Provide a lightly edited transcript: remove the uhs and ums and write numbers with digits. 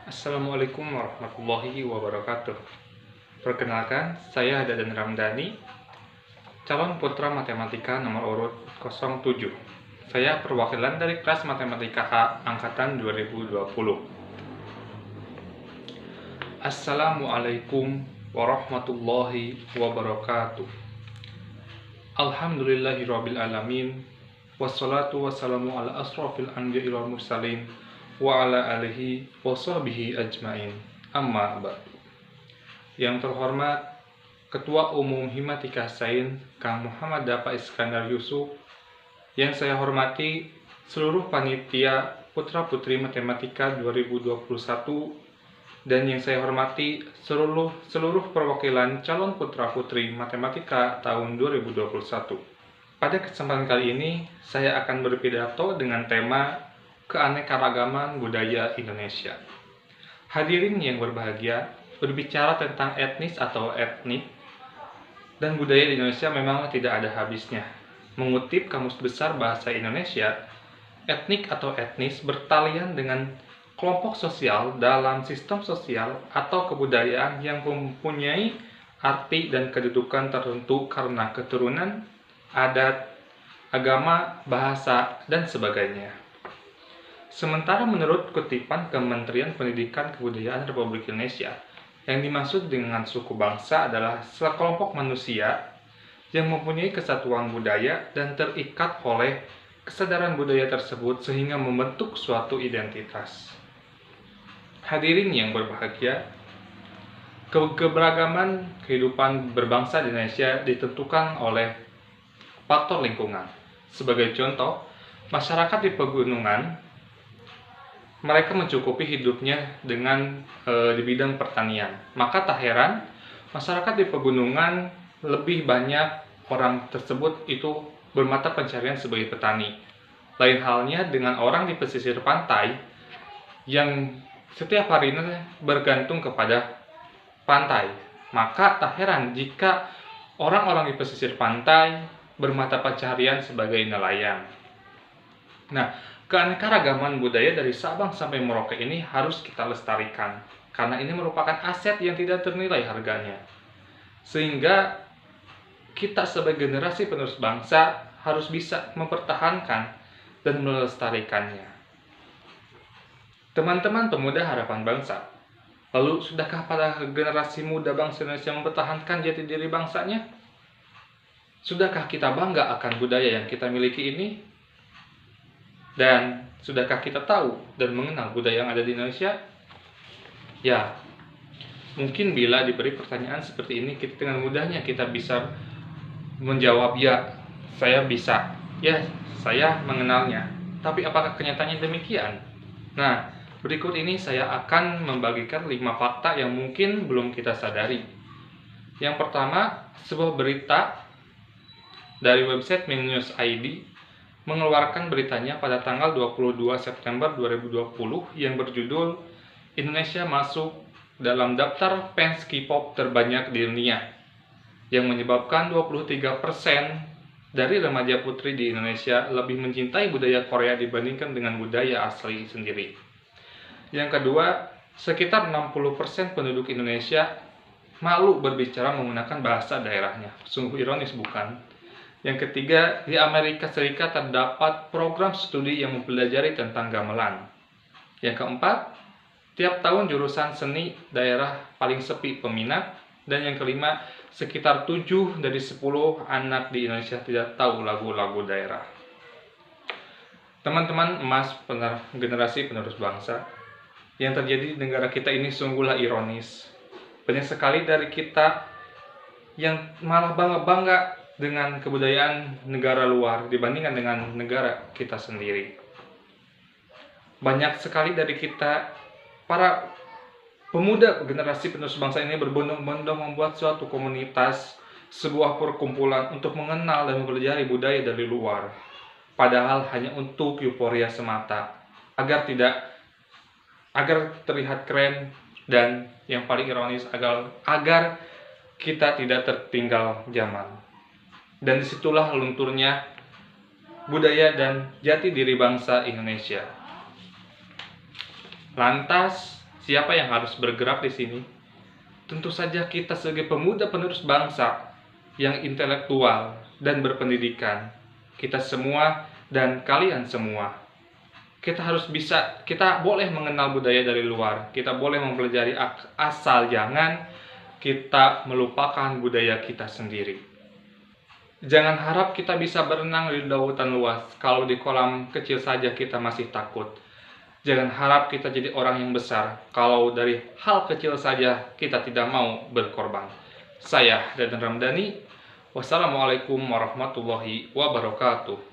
Assalamualaikum warahmatullahi wabarakatuh. Perkenalkan, saya Dadan Ramdhani, calon putra matematika nomor urut 07. Saya perwakilan dari kelas matematika A angkatan 2020. Assalamualaikum warahmatullahi wabarakatuh. Alhamdulillahirabbil alamin. Wassalatu wassalamu ala asrofil anbiya'i wal mursalin wa ala alihi wa sahbihi ajmain. Amma ba'du. Yang terhormat Ketua Umum Himatika Sain Kang Muhammad Dafa Iskandar Yusuf, yang saya hormati seluruh panitia Putra-Putri Matematika 2021, dan yang saya hormati seluruh perwakilan calon Putra-Putri Matematika tahun 2021. Pada kesempatan kali ini, saya akan berpidato dengan tema keanekaragaman budaya Indonesia. Hadirin yang berbahagia, berbicara tentang etnis atau etnik dan budaya di Indonesia memang tidak ada habisnya. Mengutip Kamus Besar Bahasa Indonesia, etnik atau etnis bertalian dengan kelompok sosial dalam sistem sosial atau kebudayaan yang mempunyai arti dan kedudukan tertentu karena keturunan, adat, agama, bahasa, dan sebagainya. Sementara menurut kutipan Kementerian Pendidikan Kebudayaan Republik Indonesia, yang dimaksud dengan suku bangsa adalah sekelompok manusia yang mempunyai kesatuan budaya dan terikat oleh kesadaran budaya tersebut sehingga membentuk suatu identitas. Hadirin yang berbahagia, keberagaman kehidupan berbangsa di Indonesia ditentukan oleh faktor lingkungan. Sebagai contoh, masyarakat di pegunungan, mereka mencukupi hidupnya dengan di bidang pertanian. Maka tak heran, masyarakat di pegunungan lebih banyak orang tersebut itu bermata pencarian sebagai petani. Lain halnya dengan orang di pesisir pantai yang setiap harinya bergantung kepada pantai. Maka tak heran jika orang-orang di pesisir pantai bermata pencarian sebagai nelayan. Nah, keanekaragaman budaya dari Sabang sampai Merauke ini harus kita lestarikan, karena ini merupakan aset yang tidak ternilai harganya. Sehingga kita sebagai generasi penerus bangsa harus bisa mempertahankan dan melestarikannya. Teman-teman pemuda harapan bangsa, lalu sudahkah para generasi muda bangsa Indonesia mempertahankan jati diri bangsanya? Sudahkah kita bangga akan budaya yang kita miliki ini? Dan sudahkah kita tahu dan mengenal budaya yang ada di Indonesia? Ya, mungkin bila diberi pertanyaan seperti ini, dengan mudahnya kita bisa menjawab, ya, saya bisa. Ya, saya mengenalnya. Tapi apakah kenyataannya demikian? Nah, berikut ini saya akan membagikan 5 fakta yang mungkin belum kita sadari. Yang pertama, sebuah berita dari website Minnews ID mengeluarkan beritanya pada tanggal 22 September 2020 yang berjudul Indonesia masuk dalam daftar fans K-pop terbanyak di dunia, yang menyebabkan 23% dari remaja putri di Indonesia lebih mencintai budaya Korea dibandingkan dengan budaya asli sendiri. Yang kedua, sekitar 60% penduduk Indonesia malu berbicara menggunakan bahasa daerahnya. Sungguh ironis, bukan? Yang ketiga, di Amerika Serikat terdapat program studi yang mempelajari tentang gamelan. Yang keempat, tiap tahun jurusan seni daerah paling sepi peminat. Dan yang kelima, sekitar 7 dari 10 anak di Indonesia tidak tahu lagu-lagu daerah. Teman-teman emas generasi penerus bangsa, yang terjadi di negara kita ini sungguhlah ironis. Banyak sekali dari kita yang malah bangga-bangga dengan kebudayaan negara luar dibandingkan dengan negara kita sendiri. Banyak sekali dari kita, para pemuda generasi penerus bangsa ini berbondong-bondong membuat suatu komunitas, sebuah perkumpulan untuk mengenal dan mempelajari budaya dari luar. Padahal hanya untuk euforia semata, agar terlihat keren, dan yang paling ironis agar kita tidak tertinggal zaman. Dan disitulah lunturnya budaya dan jati diri bangsa Indonesia. Lantas, Siapa yang harus bergerak di sini? Tentu saja kita sebagai pemuda penerus bangsa yang intelektual dan berpendidikan. Kita semua dan kalian semua. Kita boleh mengenal budaya dari luar. Kita boleh mempelajari, asal jangan kita melupakan budaya kita sendiri. Jangan harap kita bisa berenang di lautan luas kalau di kolam kecil saja kita masih takut. Jangan harap kita jadi orang yang besar kalau dari hal kecil saja kita tidak mau berkorban. Saya Dadan Ramdhani. Wassalamualaikum warahmatullahi wabarakatuh.